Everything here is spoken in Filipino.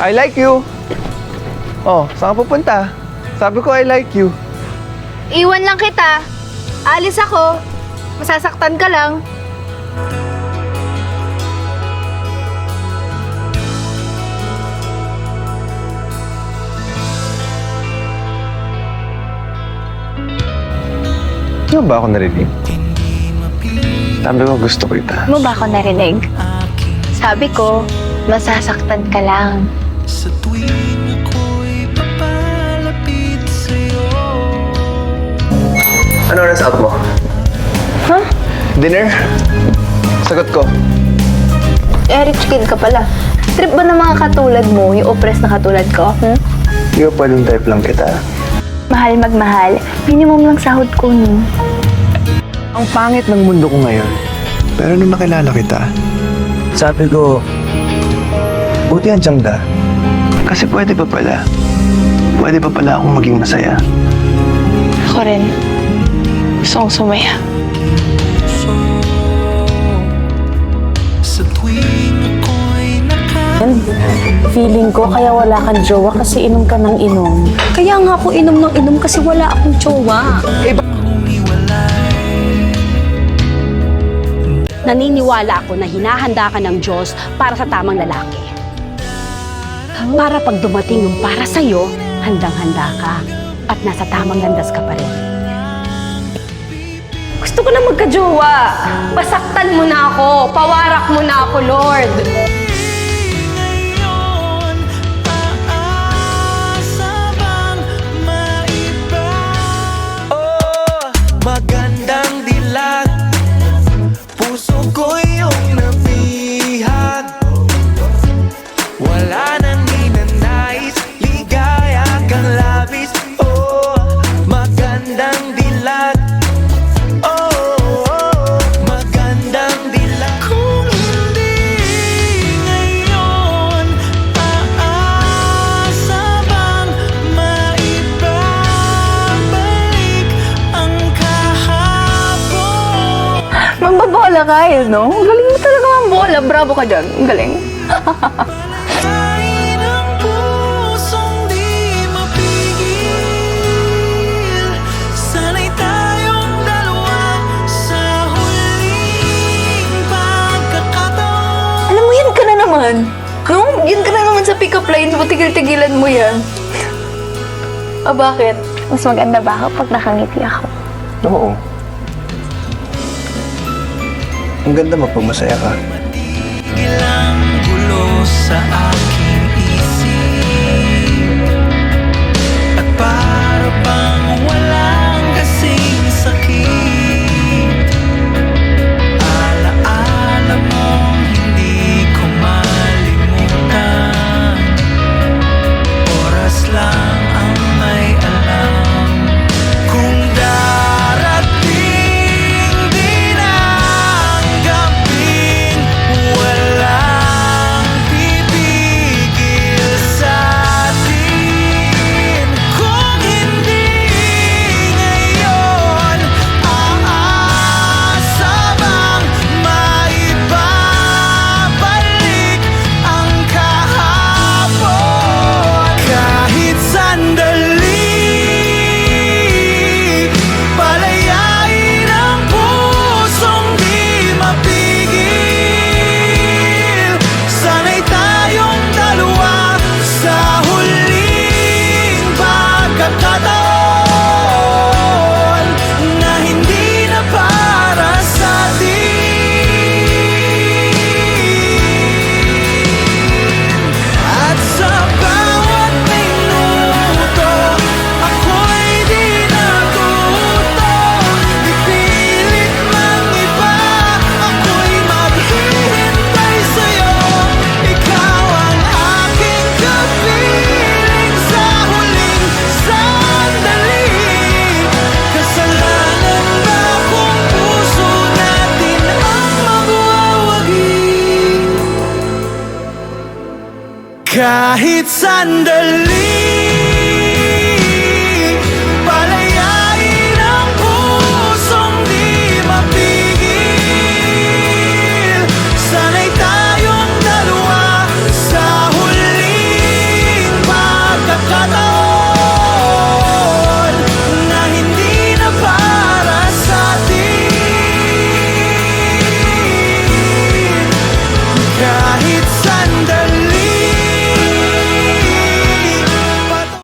I like you. Oh, saan ka pupunta? Sabi ko I like you. Iwan lang kita. Alis ako. Masasaktan ka lang. Ano ba ako narinig? Sabi ko gusto kita. Mo ba ako narinig? Sabi ko, masasaktan ka lang. Sa tuwing ako'y papalapit sa'yo. Ano oras out mo? Huh? Dinner? Sagot ko. Rich kid ka pala. Trip ba ng mga katulad mo, yung oppressed na katulad ko? Hindi ko pwedeng type lang kita. Mahal magmahal, minimum lang sahod ko, no? Ang pangit ng mundo ko ngayon. Pero nung nakilala kita, sabi ko, buti ang tiyangga. Kasi pwede pa pala. Pwede pa pala akong maging masaya. Ako rin. Gusto kong sumaya. Sa tuwing ako'y Feeling ko kaya wala kang jowa kasi inom ka ng inom. Kaya nga ako inom ng inom kasi wala akong jowa. Naniniwala ako na hinahanda ka ng Diyos para sa tamang lalaki. Para pag dumating yung para sa'yo, handang-handa ka at nasa tamang landas ka pa rin. Gusto ko na magka-jowa. Pasaktan mo na ako. Pawarak mo na ako, Lord. magandang dilag. Puso ko yung nabihag. Wala nang ninanais, ligaya kang labis. Oh, magandang dilag. Oh, magandang dilag. Kung hindi ngayon, aasa bang maibabalik ang kahapon? Mambabola ka, no? Ang galing mo talaga mambola. Bravo ka dyan. Ang galing. Ay ng pusong di mapigil. Sana'y tayong dalawa sa huling pagkakataon. Alam mo, yan ka na naman. No? Yan ka na naman sa pick-up lines mo. Tigil-tigilan mo yan. Bakit? Mas maganda ba ako pag nakangiti ako? Oo. Ang ganda magpamasaya ka. Tigil ang gulo sa aking isip. At para bang walang kasing sakit. Alaala mong hindi ko malimutan. Oras lang ang may alam. Kung darating din ang gabing walang pipigil sa atin. Kung hindi ngayon, aasa bang maibabalik ang kahapon? Kahit sandali, palayain ang pusong di mapigil. Sana'y tayong dalawa sa huling pagkakataon na hindi na para sa atin. At sa bawat minuto, ako'y di natuto. Ipilit mang iba, ako'y maghihintay sa'yo. Ikaw ang aking kapiling sa huling sandali. Kasalanan ba kung puso natin ang magwawagi? Kahit sandali.